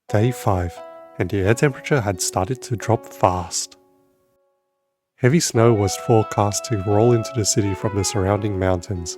Day 5, and the air temperature had started to drop fast. Heavy snow was forecast to roll into the city from the surrounding mountains,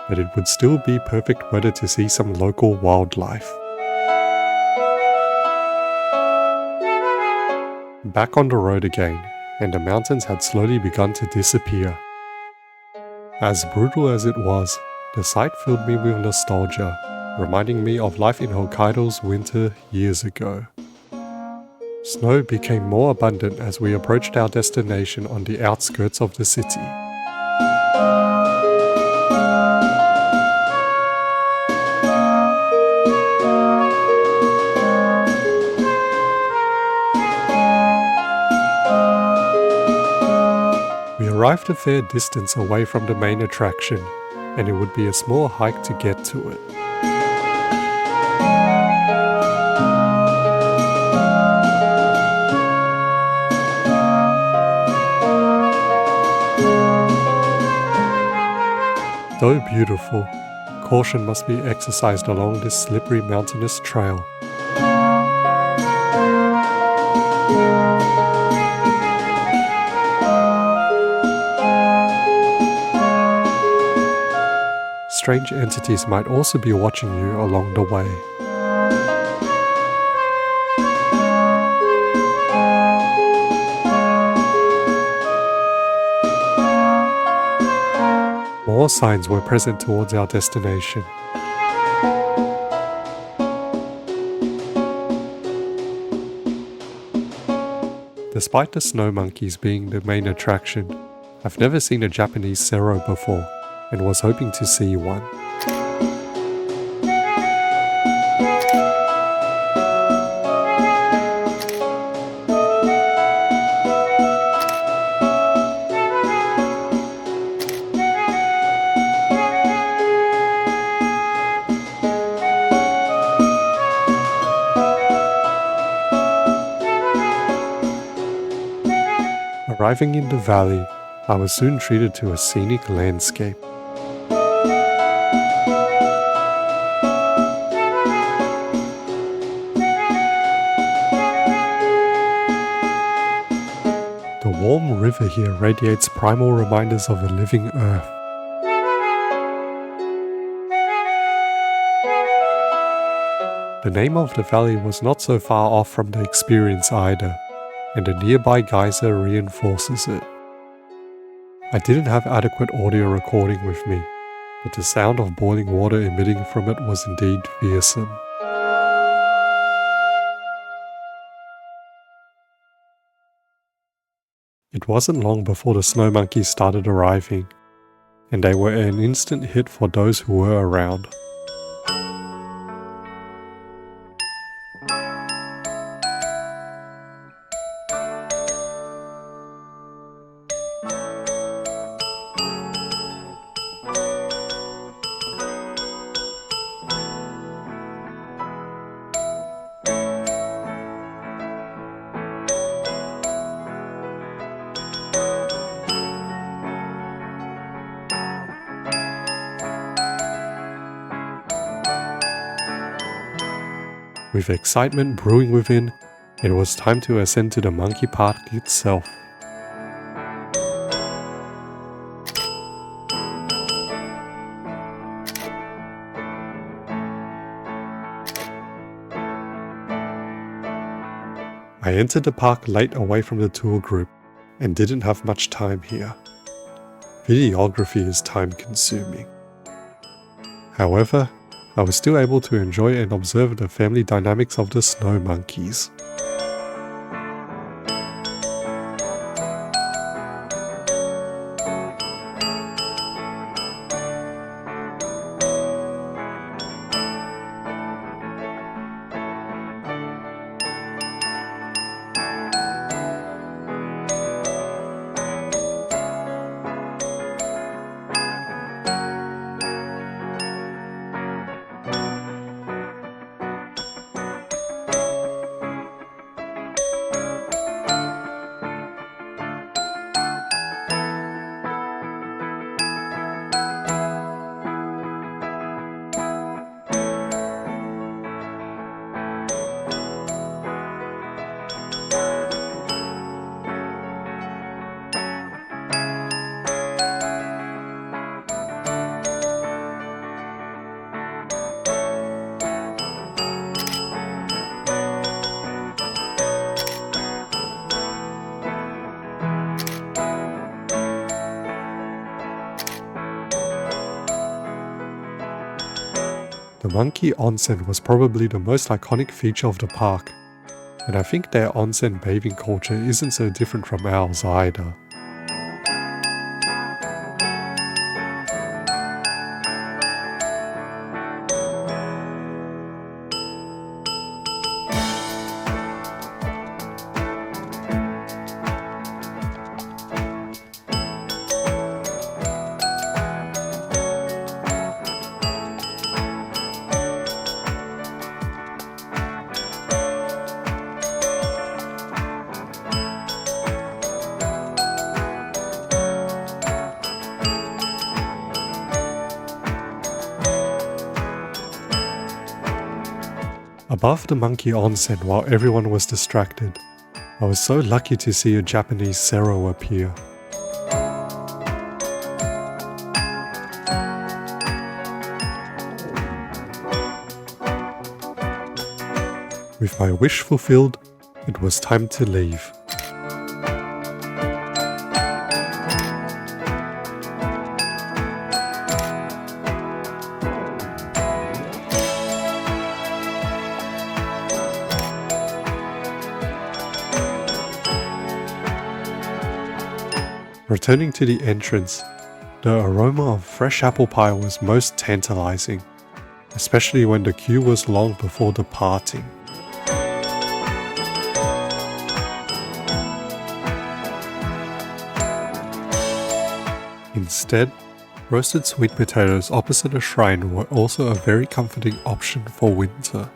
but it would still be perfect weather to see some local wildlife. Back on the road again, and the mountains had slowly begun to disappear. As brutal as it was, the sight filled me with nostalgia, reminding me of life in Hokkaido's winter years ago. Snow became more abundant as we approached our destination on the outskirts of the city. We arrived a fair distance away from the main attraction, and it would be a small hike to get to it. Though beautiful, caution must be exercised along this slippery mountainous trail. Strange entities might also be watching you along the way. More signs were present towards our destination. Despite the snow monkeys being the main attraction, I've never seen a Japanese sero before, and was hoping to see one. Arriving in the valley, I was soon treated to a scenic landscape. The warm river here radiates primal reminders of a living earth. The name of the valley was not so far off from the experience either, and a nearby geyser reinforces it. I didn't have adequate audio recording with me, but the sound of boiling water emitting from it was indeed fearsome. It wasn't long before the snow monkeys started arriving, and they were an instant hit for those who were around. With excitement brewing within, it was time to ascend to the monkey park itself. I entered the park late away from the tour group and didn't have much time here. Videography is time consuming. However, I was still able to enjoy and observe the family dynamics of the snow monkeys. The monkey onsen was probably the most iconic feature of the park, and I think their onsen bathing culture isn't so different from ours either. Above the monkey onsen while everyone was distracted, I was so lucky to see a Japanese sero appear. With my wish fulfilled, it was time to leave. Returning to the entrance, the aroma of fresh apple pie was most tantalizing, especially when the queue was long before departing. Instead, roasted sweet potatoes opposite a shrine were also a very comforting option for winter.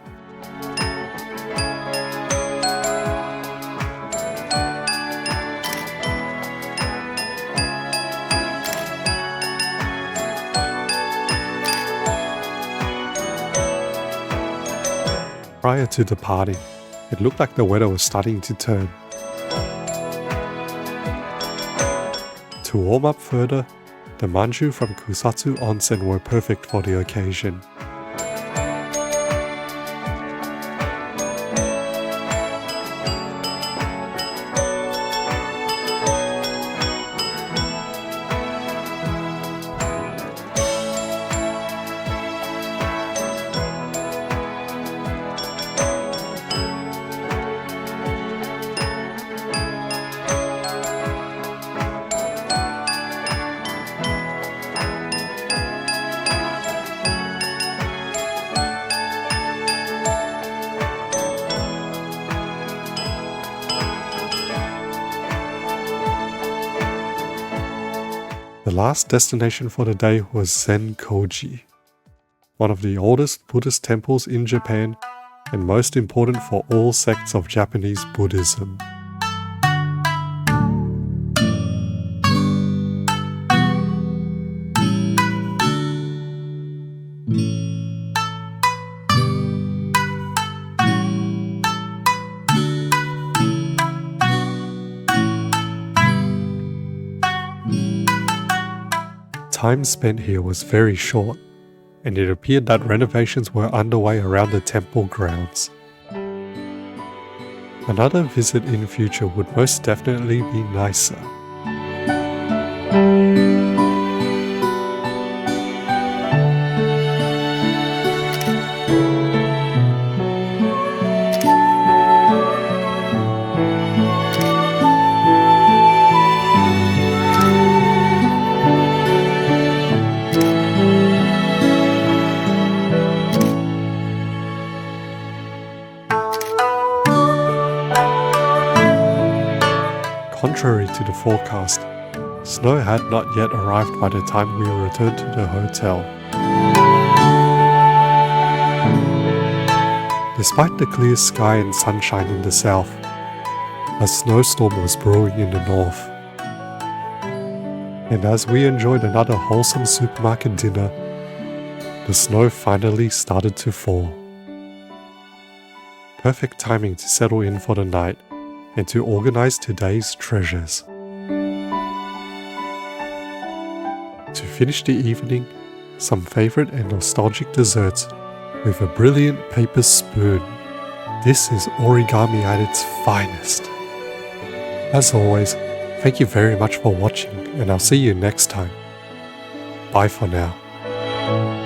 Prior to departing, it looked like the weather was starting to turn. To warm up further, the manju from Kusatsu Onsen were perfect for the occasion. The last destination for the day was Zenko-ji, one of the oldest Buddhist temples in Japan and most important for all sects of Japanese Buddhism. Time spent here was very short, and it appeared that renovations were underway around the temple grounds. Another visit in future would most definitely be nicer. Contrary to the forecast, snow had not yet arrived by the time we returned to the hotel. Despite the clear sky and sunshine in the south, a snowstorm was brewing in the north. And as we enjoyed another wholesome supermarket dinner, the snow finally started to fall. Perfect timing to settle in for the night and to organize today's treasures. To finish the evening, some favorite and nostalgic desserts with a brilliant paper spoon. This is origami at its finest. As always, thank you very much for watching, and I'll see you next time. Bye for now.